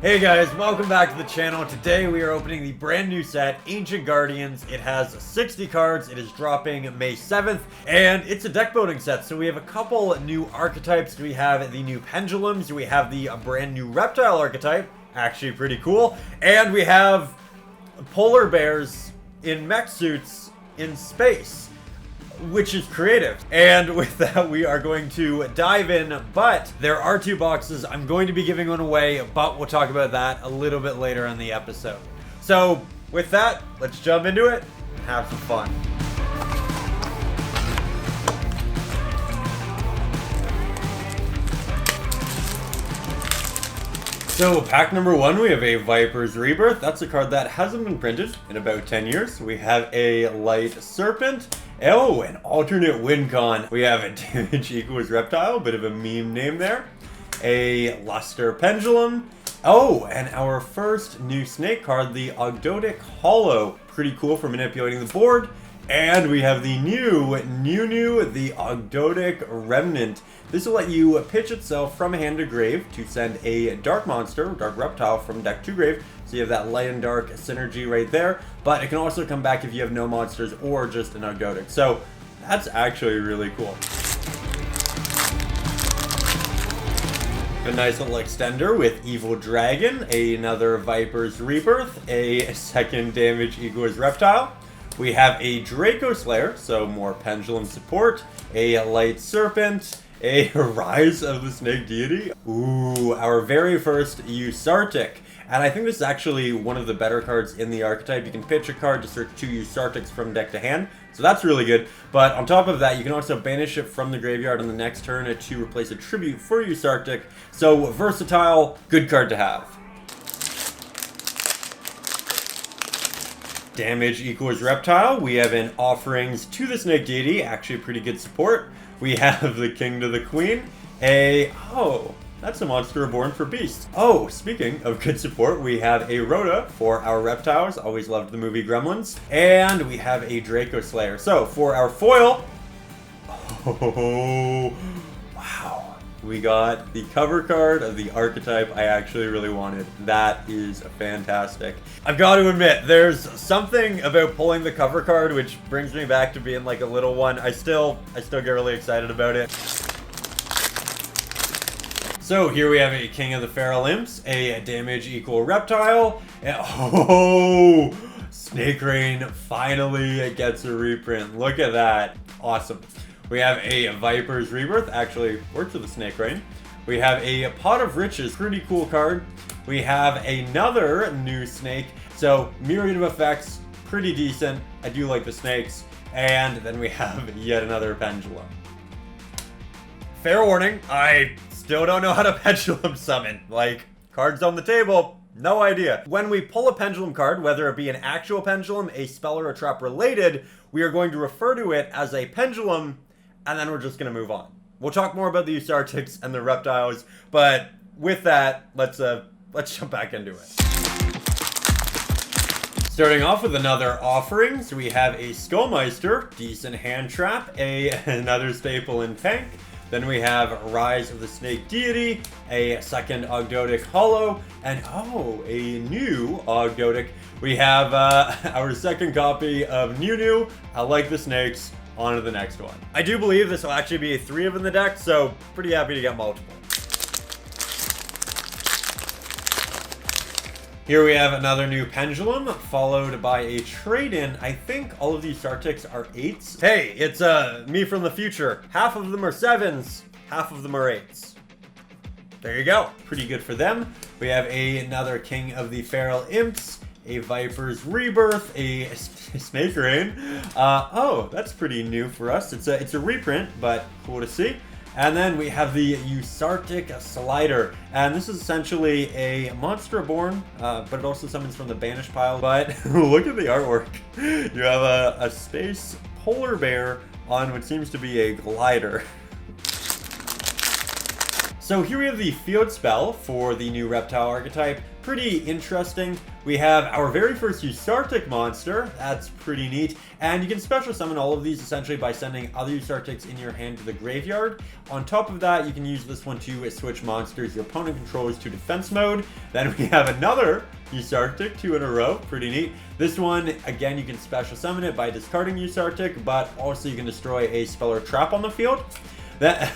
Hey guys, welcome back to the channel. Today we are opening the brand new set, Ancient Guardians. It has 60 cards, it is dropping May 7th, and it's a deck building set. So we have a couple new archetypes. We have the new Pendulums, we have the brand new Reptile archetype, actually pretty cool, and we have polar bears in mech suits in space, which is creative. And with that, we are going to dive in, but there are two boxes. I'm going to be giving one away, but we'll talk about that a little bit later in the episode. So with that, let's jump into it and have some fun. So pack number one, we have a Viper's Rebirth. That's a card that hasn't been printed in about 10 years. We have a Light Serpent. Oh, an alternate win con. We have a damage equals reptile, bit of a meme name there. A luster pendulum. Oh, and our first new snake card, the Ogdoadic Hollow. Pretty cool for manipulating the board. And we have the new, the Ogdoadic Remnant. This will let you pitch itself from hand to grave to send a dark monster, dark reptile, from deck to grave. So you have that light and dark synergy right there. But it can also come back if you have no monsters or just an Ogdoadic. So that's actually really cool. A nice little extender with Evil Dragon, another Viper's Rebirth, a second damage equals reptile. We have a Draco Slayer, so more pendulum support, a Light Serpent, a Rise of the Snake Deity. Ooh, our very first Ursarctic. And I think this is actually one of the better cards in the archetype. You can pitch a card to search 2 Ursarctics from deck to hand, so that's really good. But on top of that, you can also banish it from the graveyard on the next turn to replace a tribute for Ursarctic. So versatile, good card to have. Damage equals reptile. We have an Offerings to the Snake Deity, actually pretty good support. We have the King to the Queen. Oh, that's a monster reborn for Beast. Oh, speaking of good support, we have a Rhoda for our reptiles. Always loved the movie Gremlins. And we have a Draco Slayer. So for our foil, oh, wow. We got the cover card of the archetype I actually really wanted. That is fantastic. I've got to admit, there's something about pulling the cover card which brings me back to being like a little one. I still get really excited about it. So here we have a King of the Feral Imps, a damage equal reptile, and oh, Snake Rain finally gets a reprint. Look at that. Awesome. We have a Viper's Rebirth, actually works with the Snake Rain. We have a Pot of Riches, pretty cool card. We have another new snake. So myriad of effects, pretty decent. I do like the snakes. And then we have yet another Pendulum. Fair warning, I still don't know how to Pendulum summon. Like, cards on the table, no idea. When we pull a Pendulum card, whether it be an actual Pendulum, a spell, or a trap related, we are going to refer to it as a Pendulum, and then we're just going to move on. We'll talk more about the Ursarctics and the reptiles, but with that, let's jump back into it. Starting off with another Offerings, we have a Skull Meister, decent hand trap, another staple in tank. Then we have Rise of the Snake Deity, a second Ogdoadic Hollow, and oh, a new Ogdoadic. We have our second copy of New. I like the snakes. On to the next one. I do believe this will actually be a 3 of in the deck, so pretty happy to get multiple. Here we have another new Pendulum, followed by a trade-in. I think all of these Ursarctics are 8s. Hey, it's me from the future. Half of them are 7s, half of them are 8s. There you go. Pretty good for them. We have another King of the Feral Imps, a Viper's Rebirth, a Snake Rain. Oh, that's pretty new for us. It's a reprint, but cool to see. And then we have the Ursarctic Slider, and this is essentially a monster reborn, but it also summons from the banished pile. But look at the artwork. You have a space polar bear on what seems to be a glider. So here we have the field spell for the new reptile archetype. pretty interesting. We have our very first Ursarctic monster. That's pretty neat. And you can special summon all of these essentially by sending other Ursarctics in your hand to the graveyard. On top of that, you can use this one to switch monsters your opponent controls to defense mode. Then we have another Ursarctic, 2 in a row. Pretty neat. This one, again, you can special summon it by discarding Ursarctic, but also you can destroy a spell or trap on the field. That...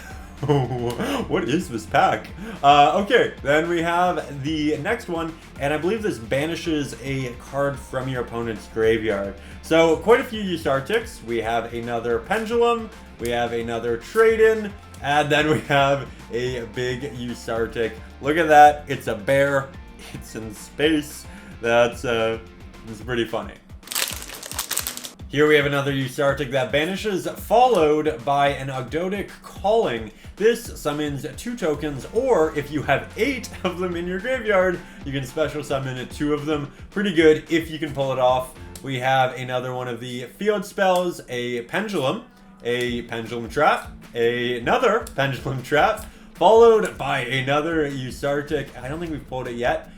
What is this pack? Okay, then we have the next one, and I believe this banishes a card from your opponent's graveyard. So, quite a few Ursarctics. We have another Pendulum, we have another Trade-In, and then we have a big Ursarctic. Look at that, it's a bear, it's in space. That's pretty funny. Here we have another Ursarctic that banishes, followed by an Ogdoadic Calling. This summons 2 tokens, or if you have 8 of them in your graveyard, you can special summon 2 of them. Pretty good if you can pull it off. We have another one of the field spells, a Pendulum Trap, another Pendulum Trap, followed by another Ursarctic. I don't think we've pulled it yet.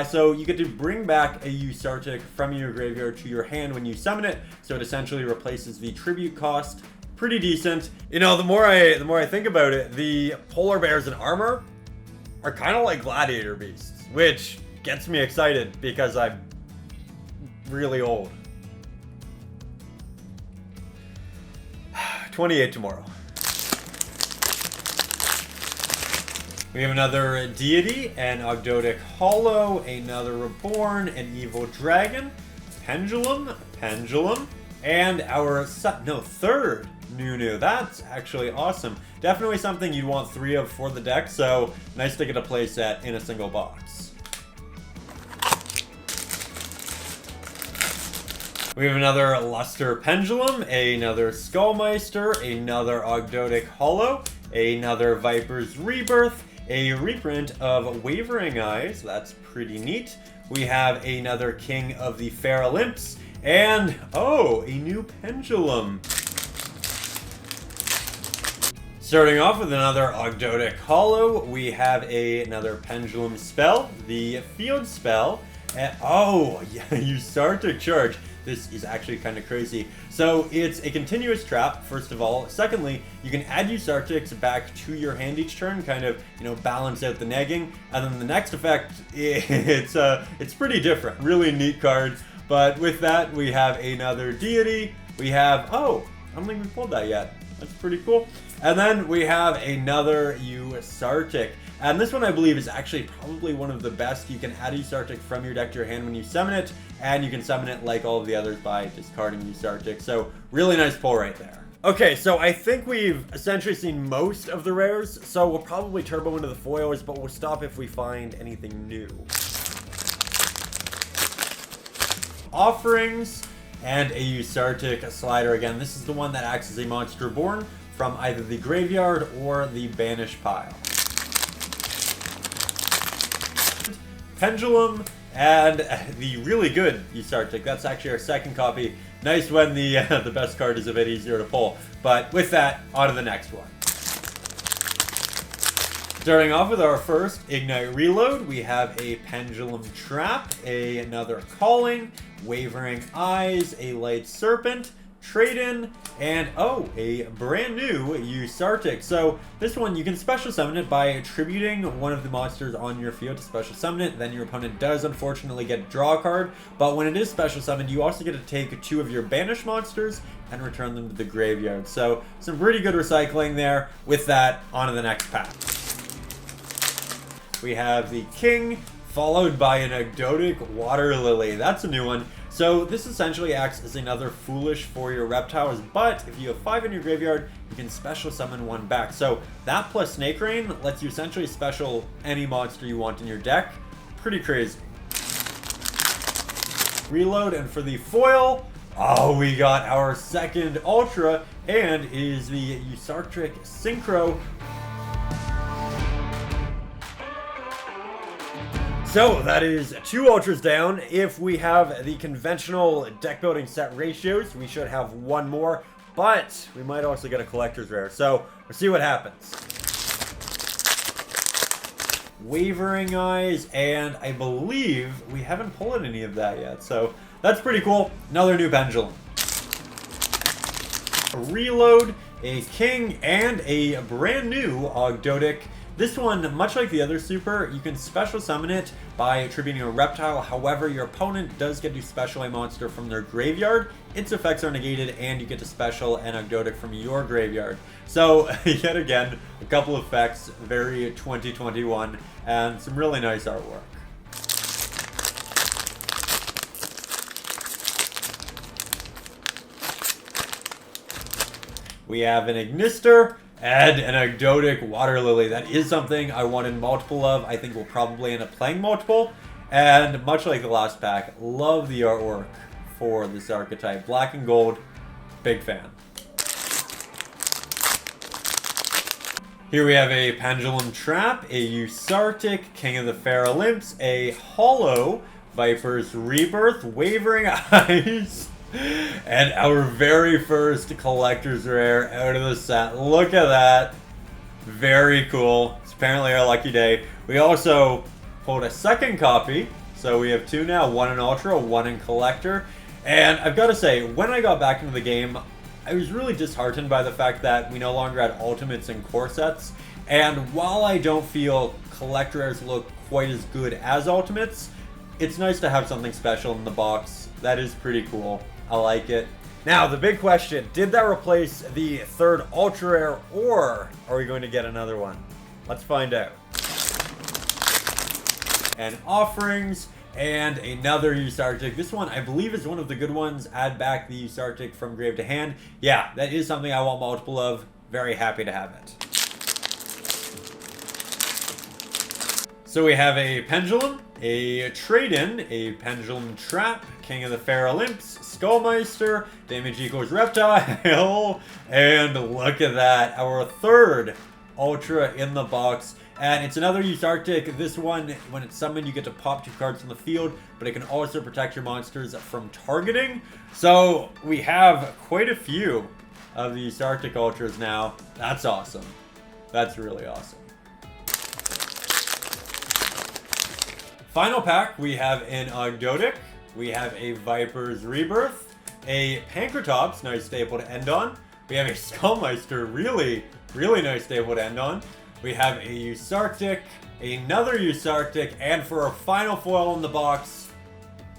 So you get to bring back a Ursarctic from your graveyard to your hand when you summon it, so it essentially replaces the tribute cost. Pretty decent. You know, the more I think about it, the polar bears in armor are kind of like gladiator beasts, which gets me excited because I'm really old. 28 tomorrow. We have another Deity, an Ogdoadic Hollow, another Reborn, an Evil Dragon, Pendulum, and our third new. That's actually awesome. Definitely something you'd want 3 of for the deck, so nice to get a playset in a single box. We have another Luster Pendulum, another Skull Meister, another Ogdoadic Hollow, another Viper's Rebirth, a reprint of Wavering Eyes. That's pretty neat. We have another King of the Feral Imps, and a new Pendulum. Starting off with another Ogdoadic Hollow, we have another Pendulum spell, the field spell, and Ursarctic Charge. This is actually kind of crazy. So it's a continuous trap, first of all. Secondly, you can add Ursarctics back to your hand each turn, kind of, balance out the negging. And then the next effect, it's pretty different. Really neat card. But with that, we have another Deity. We have, I don't think we pulled that yet. That's pretty cool. And then we have another Ursarctic. And this one, I believe, is actually probably one of the best. You can add Ursarctic from your deck to your hand when you summon it, and you can summon it like all of the others by discarding Ursarctic. So, really nice pull right there. Okay, so I think we've essentially seen most of the rares, so we'll probably turbo into the foils, but we'll stop if we find anything new. Offerings, and a Ursarctic slider again. This is the one that acts as a monster born from either the graveyard or the banish pile. Pendulum, and the really good Ursarctic. That's actually our second copy. Nice when the best card is a bit easier to pull. But with that, on to the next one. Starting off with our first Ignite Reload, we have a Pendulum Trap, another Calling, Wavering Eyes, a Light Serpent, Trade-In, and a brand new Ursarctic. So this one, you can special summon it by attributing one of the monsters on your field to special summon it. Then your opponent does unfortunately get to draw a card, but when it is special summoned, you also get to take 2 of your banished monsters and return them to the graveyard. So some pretty good recycling there. With that, on to the next pack. We have the King, followed by an Ogdoadic Water Lily. That's a new one. So this essentially acts as another Foolish for your reptiles, but if you have 5 in your graveyard, you can special summon 1 back. So that plus Snake Rain lets you essentially special any monster you want in your deck. Pretty crazy. Reload, and for the foil, we got our second Ultra, and it is the Ursarctic Synchro. So that is 2 Ultras down. If we have the conventional deck building set ratios, we should have 1 more, but we might also get a collector's rare. So we'll see what happens. Wavering Eyes, and I believe we haven't pulled any of that yet, so that's pretty cool. Another new Pendulum. A reload, a king, and a brand new Ogdoadic. This one, much like the other super, you can special summon it by attributing a reptile. However, your opponent does get to special a monster from their graveyard. Its effects are negated, and you get to special an Ogdoadic from your graveyard. So, yet again, a couple effects, very 2021, and some really nice artwork. We have an Ignister and an Ogdoadic Water Lily. That is something I wanted multiple of. I think we'll probably end up playing multiple. And much like the last pack, love the artwork for this archetype. Black and gold, big fan. Here we have a Pendulum Trap, a Ursarctic, King of the Feral Imps, a Hollow, Viper's Rebirth, Wavering Eyes, and our very first collector's rare out of the set. Look at that. Very cool. It's apparently our lucky day. We also pulled a second copy. So we have two now, one in Ultra, one in Collector. And I've got to say, when I got back into the game, I was really disheartened by the fact that we no longer had Ultimates and Core sets. And while I don't feel Collector rares look quite as good as Ultimates, it's nice to have something special in the box. That is pretty cool. I like it. Now, the big question, did that replace the third Ultra Rare, or are we going to get another one? Let's find out. And Offerings, and another Ursarctic. This one, I believe, is one of the good ones. Add back the Ursarctic from grave to hand. Yeah, that is something I want multiple of. Very happy to have it. So we have a Pendulum, a Trade-In, a Pendulum Trap, King of the Feral Imps, Skull Meister, damage equals reptile, and look at that, our third Ultra in the box. And it's another Ursarctic. This one, when it's summoned, you get to pop 2 cards from the field, but it can also protect your monsters from targeting. So we have quite a few of the Ursarctic Ultras now. That's awesome. That's really awesome. Final pack, we have an Ogdoadic, we have a Viper's Rebirth, a Pankratops, nice staple to end on. We have a Skull Meister, really nice staple to end on. We have a Ursarctic, another Ursarctic, and for our final foil in the box,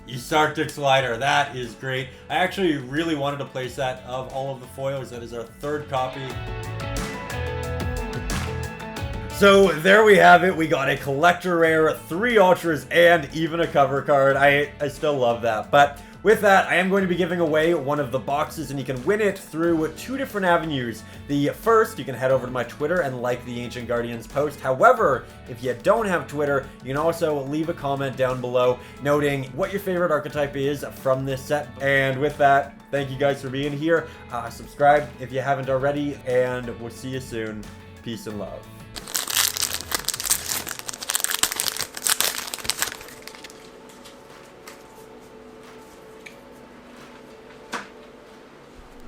Ursarctic Slider. That is great. I actually really wanted to place that of all of the foils. That is our third copy. So there we have it. We got a collector rare, 3 ultras, and even a cover card. I still love that. But with that, I am going to be giving away one of the boxes, and you can win it through 2 different avenues. The first, you can head over to my Twitter and like the Ancient Guardians post. However, if you don't have Twitter, you can also leave a comment down below noting what your favorite archetype is from this set. And with that, thank you guys for being here. Subscribe if you haven't already, and we'll see you soon. Peace and love.